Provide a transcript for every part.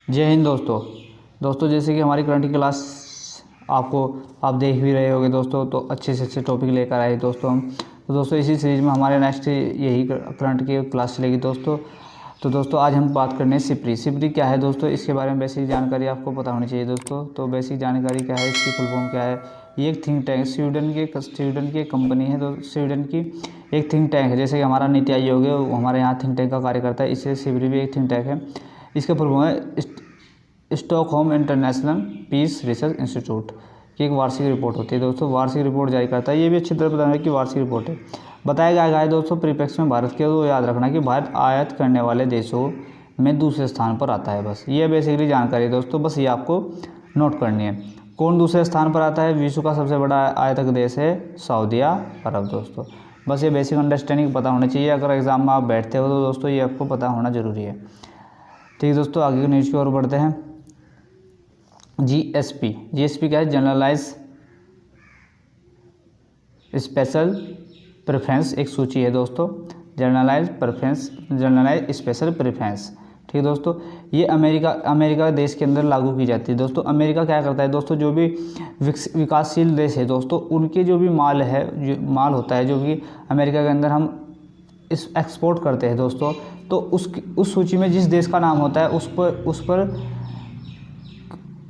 जय हिंद दोस्तों। जैसे कि हमारी करंट की क्लास आप देख भी रहे होंगे दोस्तों, तो अच्छे से अच्छे टॉपिक लेकर आए दोस्तों हम। तो दोस्तों इसी सीरीज़ में हमारे नेक्स्ट यही करंट की क्लास चलेगी दोस्तों। तो दोस्तों आज हम बात करने सिपरी। सिपरी क्या है दोस्तों, इसके बारे में बेसिक जानकारी आपको पता होनी चाहिए दोस्तों। तो बेसिक जानकारी क्या है, इसकी फुल फॉर्म क्या है। ये एक थिंक टैंक, स्वीडन की एक कंपनी है। तो स्वीडन की एक थिंक टैंक है, जैसे कि हमारा नीति आयोग है, हमारे यहाँ थिंक टैंक का कार्य करता है। इससे सिपरी भी एक थिंक टैंक है। इसका फुल फॉर्म है Stockholm International Peace Research Institute की एक वार्षिक रिपोर्ट होती है दोस्तों। वार्षिक रिपोर्ट जारी करता है। ये भी अच्छी तरह बताना है कि वार्षिक रिपोर्ट है। बताया गया है दोस्तों परिप्रेक्ष्य में भारत के, तो याद रखना कि भारत आयात करने वाले देशों में दूसरे स्थान पर आता है। बस ये बेसिकली जानकारी है दोस्तों, बस ये आपको नोट करनी है। कौन दूसरे स्थान पर आता है? विश्व का सबसे बड़ा आयातक देश है सऊदी अरब दोस्तों। बस ये बेसिक अंडरस्टैंडिंग पता होना चाहिए। अगर एग्जाम में आप बैठते हो तो दोस्तों ये आपको पता होना जरूरी है। ठीक है दोस्तों, आगे न्यूज़ की ओर बढ़ते हैं। जीएसपी क्या है? जनरलाइज स्पेशल प्रेफरेंस एक सूची है दोस्तों। Generalise special preference. ठीक है दोस्तों, ये अमेरिका देश के अंदर लागू की जाती है दोस्तों। अमेरिका क्या करता है दोस्तों, जो भी विकासशील देश है दोस्तों, उनके जो भी माल होता है, जो कि अमेरिका के अंदर हम एक्सपोर्ट करते हैं दोस्तों, तो उस सूची में जिस देश का नाम होता है उस पर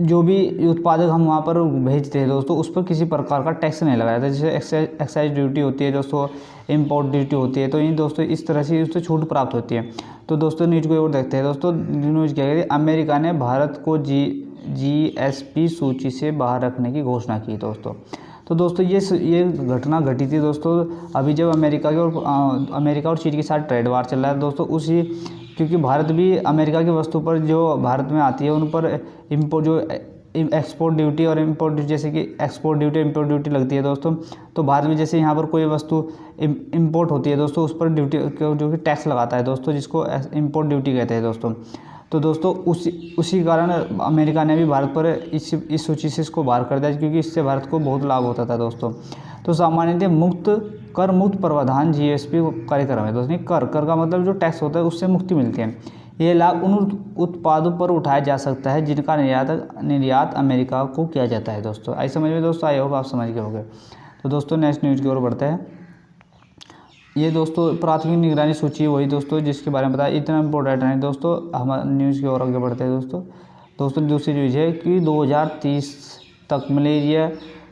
जो भी उत्पादक हम वहाँ पर भेजते हैं दोस्तों, उस पर किसी प्रकार का टैक्स नहीं लगाया जाता। जैसे एक्साइज ड्यूटी होती है दोस्तों, इंपोर्ट ड्यूटी होती है, तो इन दोस्तों इस तरह से उससे छूट प्राप्त होती है। तो दोस्तों न्यूज़ को और देखते हैं दोस्तों। न्यूज़ क्या कहती है, अमेरिका ने भारत को जीएसपी सूची से बाहर रखने की घोषणा की दोस्तों। तो दोस्तों ये घटना घटी थी दोस्तों, अभी जब अमेरिका और चीन के साथ ट्रेड वार चल रहा है दोस्तों। क्योंकि भारत भी अमेरिका की वस्तु पर जो भारत में आती है उन पर एक्सपोर्ट ड्यूटी और इम्पोर्ट ड्यूटी, जैसे कि एक्सपोर्ट ड्यूटी इम्पोर्ट ड्यूटी लगती है दोस्तों। तो भारत में जैसे यहाँ पर कोई वस्तु इम्पोर्ट होती है दोस्तों, उस पर ड्यूटी जो कि टैक्स लगाता है दोस्तों, जिसको इम्पोर्ट ड्यूटी कहते हैं दोस्तों। तो दोस्तों उसी कारण अमेरिका ने भी भारत पर इस सूची से इसको बाहर कर दिया, क्योंकि इससे भारत को बहुत लाभ होता था दोस्तों। तो सामान्यतः कर मुक्त प्रावधान जीएसपी कार्यक्रम है दोस्तों। कर का मतलब जो टैक्स होता है उससे मुक्ति मिलती है। ये लाभ उन उत्पादों पर उठाया जा सकता है जिनका निर्यात अमेरिका को किया जाता है दोस्तों। आई समझ में दोस्तों? आई होप आप समझ गए होंगे। तो दोस्तों नेक्स्ट न्यूज़ की ओर बढ़ते हैं। ये दोस्तों प्राथमिक निगरानी सूची वही दोस्तों जिसके बारे में बताया, इतना इंपॉर्टेंट है दोस्तों। हम न्यूज़ की ओर आगे बढ़ते हैं दोस्तों दूसरी न्यूज़ है कि 2030 तक मलेरिया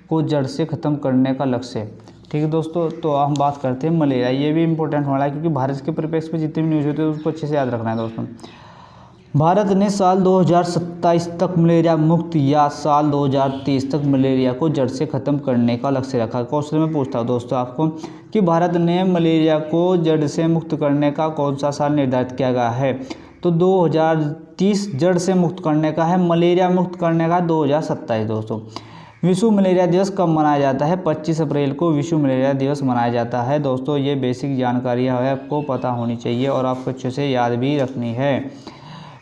को जड़ से ख़त्म करने का लक्ष्य है। ठीक है दोस्तों, तो हम बात करते हैं मलेरिया। ये भी इंपॉर्टेंट होना है, क्योंकि भारत के परिप्रेक्ष्य में जितने भी न्यूज़ होते हैं उसको अच्छे से याद रखना है दोस्तों। भारत ने साल 2027 तक मलेरिया मुक्त या साल 2030 तक मलेरिया को जड़ से ख़त्म करने का लक्ष्य रखा। क्वेश्चन में पूछता हूँ दोस्तों आपको कि भारत ने मलेरिया को जड़ से मुक्त करने का कौन सा साल निर्धारित किया गया है? तो 2030 जड़ से मुक्त करने का है, मलेरिया मुक्त करने का 2027 दोस्तों। विश्व मलेरिया दिवस कब मनाया जाता है? 25 अप्रैल को विश्व मलेरिया दिवस मनाया जाता है दोस्तों। ये बेसिक जानकारियाँ है, आपको पता होनी चाहिए और आपको अच्छे से याद भी रखनी है।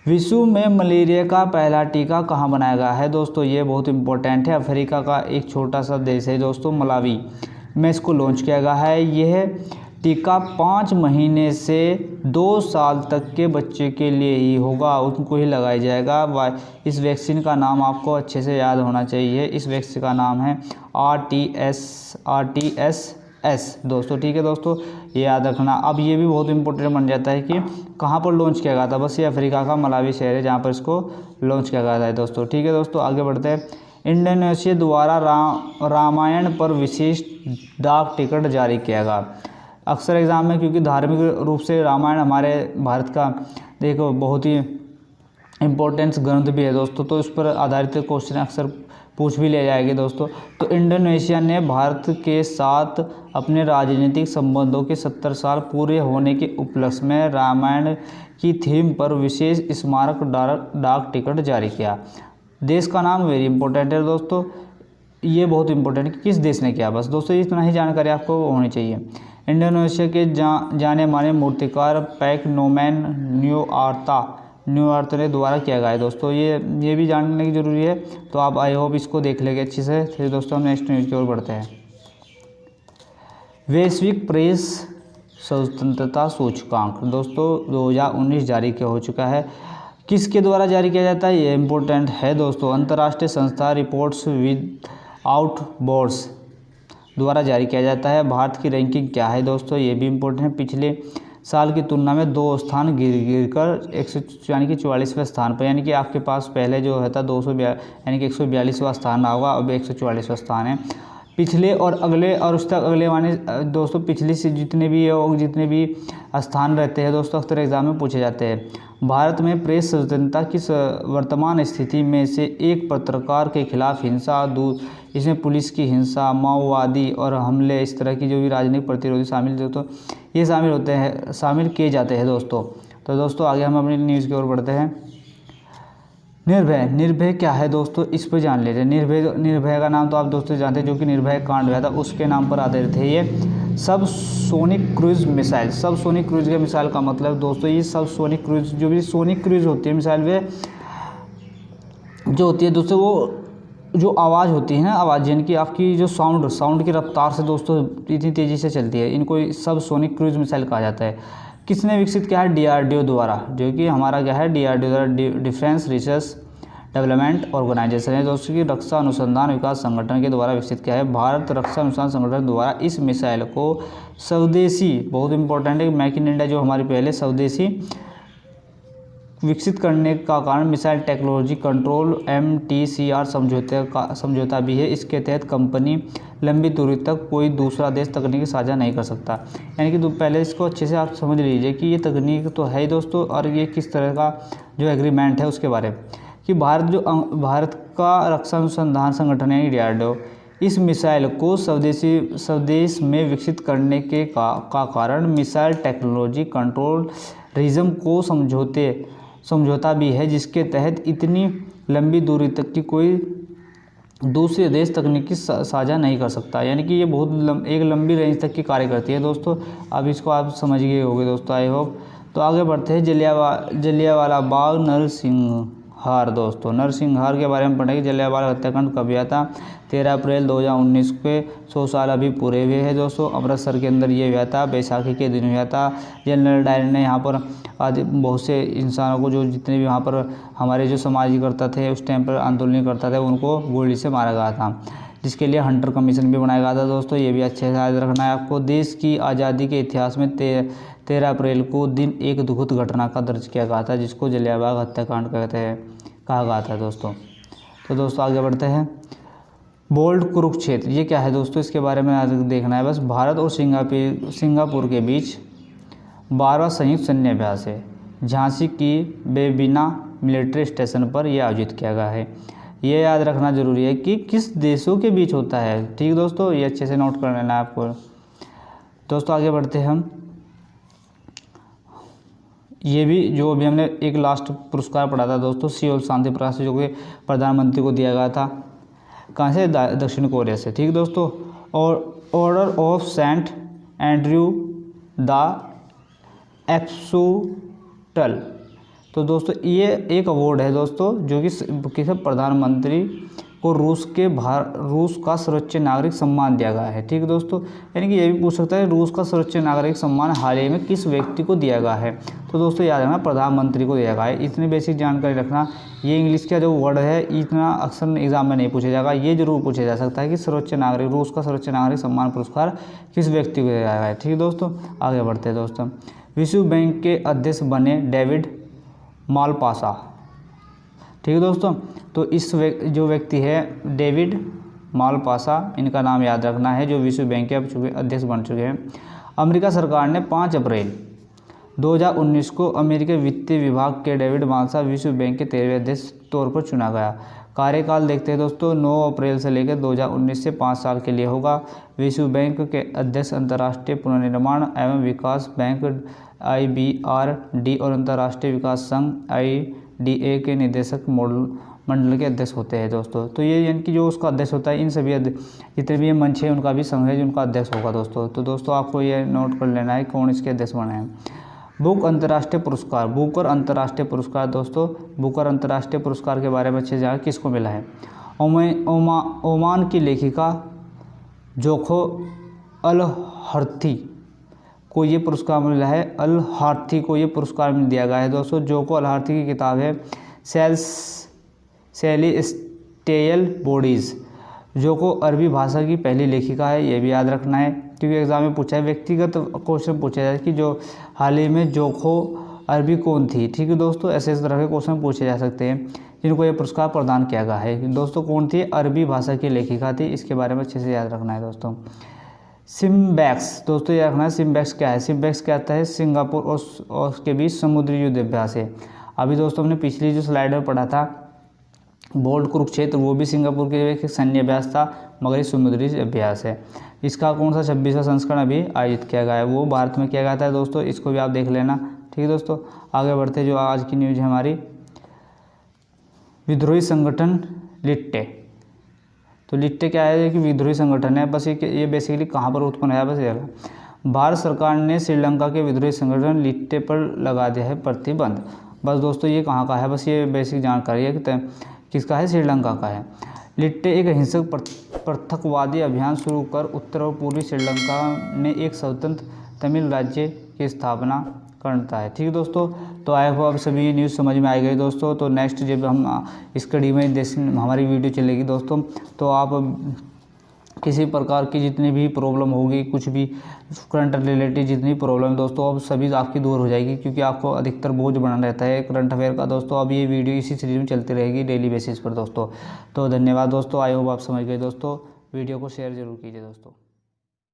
विश्व में मलेरिया का पहला टीका कहाँ बनाया गया है दोस्तों? ये बहुत इंपॉर्टेंट है। अफ्रीका का एक छोटा सा देश है दोस्तों, मलावी में इसको लॉन्च किया गया है। यह टीका 5 महीने से 2 साल तक के बच्चे के लिए ही होगा, उनको ही लगाया जाएगा। इस वैक्सीन का नाम आपको अच्छे से याद होना चाहिए। इस वैक्सीन का नाम है RTS दोस्तों। ठीक है दोस्तों, ये याद रखना। अब ये भी बहुत इंपॉर्टेंट बन जाता है कि कहाँ पर लॉन्च किया गया था। बस ये अफ्रीका का मलावी शहर है जहाँ पर इसको लॉन्च किया गया था दोस्तों। ठीक है दोस्तों, आगे बढ़ते हैं। इंडोनेशिया द्वारा रामायण पर विशेष डाक टिकट जारी किया गया। अक्सर एग्जाम में, क्योंकि धार्मिक रूप से रामायण हमारे भारत का देखो बहुत ही इम्पोर्टेंस ग्रंथ भी है दोस्तों, तो इस पर आधारित क्वेश्चन अक्सर पूछ भी ले जाएंगे दोस्तों। तो इंडोनेशिया ने भारत के साथ अपने राजनीतिक संबंधों के 70 साल पूरे होने के उपलक्ष्य में रामायण की थीम पर विशेष स्मारक डाक टिकट जारी किया। देश का नाम वेरी इंपॉर्टेंट है दोस्तों, ये बहुत इंपॉर्टेंट है कि किस देश ने किया। बस दोस्तों इतना ही जानकारी आपको होनी चाहिए। इंडोनेशिया के जाने माने मूर्तिकार पैकनोमैन न्यूआर्ता ने द्वारा किया गया है दोस्तों। ये भी जानने की जरूरी है, तो आप आई होप इसको देख लेंगे अच्छे से। फिर दोस्तों हम नेक्स्ट न्यूज़ की ओर बढ़ते हैं। वैश्विक प्रेस स्वतंत्रता सूचकांक दोस्तों 2019 जारी किया हो चुका है। किसके द्वारा जारी किया जाता है, ये इम्पोर्टेंट है दोस्तों। अंतर्राष्ट्रीय संस्था रिपोर्ट्स विद आउट बोर्ड्स द्वारा जारी किया जाता है। भारत की रैंकिंग क्या है दोस्तों, ये भी इम्पोर्टेंट है। पिछले साल की तुलना में 2 स्थान गिर कर 144वें स्थान पर, यानी कि आपके पास पहले जो है था 242 यानी कि 142वां स्थान होगा, अब 144वां स्थान है। पिछले और अगले और उस तक अगले माने दोस्तों पिछले से जितने भी स्थान रहते हैं दोस्तों अक्सर एग्जाम में पूछे जाते हैं। भारत में प्रेस स्वतंत्रता की वर्तमान स्थिति में से एक पत्रकार के खिलाफ हिंसा, इसमें पुलिस की हिंसा, माओवादी और हमले, इस तरह की जो भी राजनीतिक प्रतिरोधी शामिल दोस्तों ये शामिल किए जाते हैं दोस्तों। तो दोस्तों आगे हम अपनी न्यूज़ की ओर बढ़ते हैं। निर्भय क्या है दोस्तों, इस पर जान लेते हैं। निर्भय का नाम तो आप दोस्तों जानते हैं, जो कि निर्भय कांड हुआ था उसके नाम पर आधारित है ये। सब सोनिक क्रूज मिसाइल, सब सोनिक क्रूज के मिसाइल का मतलब दोस्तों ये सब सोनिक क्रूज, जो भी सोनिक क्रूज होती है मिसाइल वे जो होती है दोस्तों, वो जो आवाज़ होती है ना, आवाज़ यानी कि आपकी जो साउंड की रफ्तार से दोस्तों इतनी तेज़ी से चलती है, इनको सब सोनिक क्रूज मिसाइल कहा जाता है। किसने विकसित किया है, DRDO द्वारा, जो कि हमारा क्या है DRDO द्वारा, डिफेंस रिसर्च डेवलपमेंट ऑर्गेनाइजेशन है दोस्तों की रक्षा अनुसंधान विकास संगठन के द्वारा विकसित किया है। भारत रक्षा अनुसंधान संगठन द्वारा इस मिसाइल को स्वदेशी, बहुत इंपॉर्टेंट है, मेक इन इंडिया जो हमारी पहले स्वदेशी विकसित करने का कारण मिसाइल टेक्नोलॉजी कंट्रोल MTCR समझौता भी है। इसके तहत कंपनी लंबी दूरी तक कोई दूसरा देश तकनीक साझा नहीं कर सकता। यानी कि पहले इसको अच्छे से आप समझ लीजिए कि ये तकनीक तो है ही दोस्तों, और ये किस तरह का जो एग्रीमेंट है उसके बारे में, कि भारत का रक्षा अनुसंधान संगठन यानी DRDO इस मिसाइल को स्वदेश में विकसित करने के का कारण मिसाइल टेक्नोलॉजी कंट्रोल रिज्म को समझौता भी है, जिसके तहत इतनी लंबी दूरी तक की कोई दूसरे देश तकनीकी साझा नहीं कर सकता। यानी कि ये बहुत एक लंबी रेंज तक की कार्य करती है दोस्तों। अब इसको आप समझ गए होंगे दोस्तों, आई होप। तो आगे बढ़ते हैं। जलियांवाला बाग नरसंहार दोस्तों, नरसंहार के बारे में पढ़ेंगे। जलियांवाला हत्याकांड कब हुआ था, 13 अप्रैल 2019 के 100 साल अभी पूरे हुए हैं दोस्तों। अमृतसर के अंदर ये हुआ था, बैसाखी के दिन हुआ था। जनरल डायर ने यहाँ पर आदि बहुत से इंसानों को, जो जितने भी वहाँ पर हमारे जो समाजकर्ता थे उस टाइम पर आंदोलन करता थे, उनको गोली से मारा गया था, जिसके लिए हंटर कमीशन भी बनाया गया था दोस्तों। ये भी अच्छे से याद रखना है आपको। देश की आज़ादी के इतिहास में 13 अप्रैल को दिन एक दुखद घटना का दर्ज किया गया था, जिसको जलियांवाला हत्याकांड कहा गया था दोस्तों। तो दोस्तों आगे बढ़ते हैं। बोल्ड कुरुक्षेत्र ये क्या है दोस्तों, इसके बारे में आज देखना है बस। भारत और सिंगापुर के बीच 12वां संयुक्त सैन्य अभ्यास है, झांसी की बेबीना मिलिट्री स्टेशन पर यह आयोजित किया गया है। ये याद रखना जरूरी है कि किस देशों के बीच होता है, ठीक दोस्तों, ये अच्छे से नोट कर लेना है आपको। दोस्तों आगे बढ़ते हैं हम। ये भी जो अभी हमने एक लास्ट पुरस्कार पढ़ा था दोस्तों, सियोल शांति पुरस्कार, जो कि प्रधानमंत्री को दिया गया था, कहाँ से, दक्षिण कोरिया से, ठीक दोस्तों। और order of Saint Andrew the apostle, तो दोस्तों ये एक अवार्ड है दोस्तों, जो कि प्रधानमंत्री को रूस का सर्वोच्च नागरिक सम्मान दिया गया है, ठीक दोस्तों। यानी कि ये भी पूछ सकता है रूस का सर्वोच्च नागरिक सम्मान हाल ही में किस व्यक्ति को दिया गया है, तो दोस्तों याद रखना प्रधानमंत्री को दिया गया है। इतनी बेसिक जानकारी रखना। ये इंग्लिश का जो वर्ड है इतना अक्सर एग्जाम में नहीं पूछा जाएगा, ये जरूर पूछा जा सकता है कि रूस का सर्वोच्च नागरिक सम्मान पुरस्कार किस व्यक्ति को दिया गया है, ठीक दोस्तों। आगे बढ़ते हैं दोस्तों। विश्व बैंक के अध्यक्ष बने डेविड मालपासा, ठीक है दोस्तों। तो इस जो व्यक्ति है डेविड मालपासा, इनका नाम याद रखना है, जो विश्व बैंक के अध्यक्ष बन चुके हैं। अमेरिका सरकार ने 5 अप्रैल 2019 को अमेरिकी वित्तीय विभाग के डेविड मालपासा विश्व बैंक के 13वें अध्यक्ष तौर पर चुना गया। कार्यकाल देखते हैं दोस्तों, 9 अप्रैल से लेकर 2019 से 5 साल के लिए होगा। विश्व बैंक के अध्यक्ष अंतर्राष्ट्रीय पुनर्निर्माण एवं विकास बैंक IBRD और अंतर्राष्ट्रीय विकास संघ IDA के निदेशक मंडल के अध्यक्ष होते हैं दोस्तों। तो ये यानी कि जो उसका अध्यक्ष होता है, इन सभी जितने भी ये मंच है उनका भी संघ है जिनका अध्यक्ष होगा दोस्तों। तो दोस्तों आपको ये नोट कर लेना है कौन इसके अध्यक्ष बने हैं। बुकर अंतर्राष्ट्रीय पुरस्कार दोस्तों, बुकर अंतर्राष्ट्रीय पुरस्कार के बारे में अच्छे से जान किसको मिला है। ओमान की लेखिका जोखो अल हर्थी को ये पुरस्कार मिला है, अल हार्थी को ये पुरस्कार मिल दिया गया है दोस्तों। जो को अल हार्थी की किताब है सेलेस्टियल बॉडीज़, जो को अरबी भाषा की पहली लेखिका है, ये भी याद रखना है क्योंकि एग्जाम में पूछा है। व्यक्तिगत क्वेश्चन पूछा जाए कि जो हाल ही में जोखो अरबी कौन थी, ठीक है दोस्तों, ऐसे इस तरह के क्वेश्चन पूछे जा सकते हैं जिनको ये पुरस्कार प्रदान किया गया है। दोस्तों कौन थी, अरबी भाषा की लेखिका थी, इसके बारे में अच्छे से याद रखना है दोस्तों। सिम्बैक्स, दोस्तों याद रखना है सिम्बैक्स क्या है। सिम्बैक्स क्या आता है, सिंगापुर और उसके बीच समुद्री युद्ध अभ्यास है। अभी दोस्तों हमने पिछली जो स्लाइड में पढ़ा था बोल्ट कुरुक्षेत्र, वो भी सिंगापुर के एक सैन्य अभ्यास था, मगर ये समुद्री अभ्यास है। इसका कौन सा 26वां संस्करण अभी आयोजित किया गया है, वो भारत में किया गया था दोस्तों, इसको भी आप देख लेना, ठीक है दोस्तों। आगे बढ़ते जो आज की न्यूज़ है हमारी, विद्रोही संगठन लिट्टे। तो लिट्टे क्या है कि विद्रोही संगठन है, बस ये बेसिकली कहाँ पर उत्पन्न है, बस ये भारत सरकार ने श्रीलंका के विद्रोही संगठन लिट्टे पर लगा दिया है प्रतिबंध। बस दोस्तों ये कहाँ का है, बस ये बेसिक जानकारी है कि किसका है, श्रीलंका का है। लिट्टे एक हिंसक पृथकवादी अभियान शुरू कर उत्तर और पूर्वी श्रीलंका में एक स्वतंत्र तमिल राज्य की स्थापना करता है, ठीक है दोस्तों। तो आई होप आप सभी ये न्यूज़ समझ में आ गई दोस्तों। तो नेक्स्ट जब हम इस कड़ी में हमारी वीडियो चलेगी दोस्तों, तो आप किसी प्रकार की जितनी भी प्रॉब्लम होगी, कुछ भी करंट रिलेटेड जितनी प्रॉब्लम दोस्तों, अब सभी आपकी दूर हो जाएगी, क्योंकि आपको अधिकतर बोझ बना रहता है करंट अफेयर का दोस्तों। अब ये वीडियो इसी सीरीज में चलती रहेगी डेली बेसिस पर दोस्तों। तो धन्यवाद दोस्तों, आई होप आप समझ गए दोस्तों। वीडियो को शेयर जरूर कीजिए दोस्तों।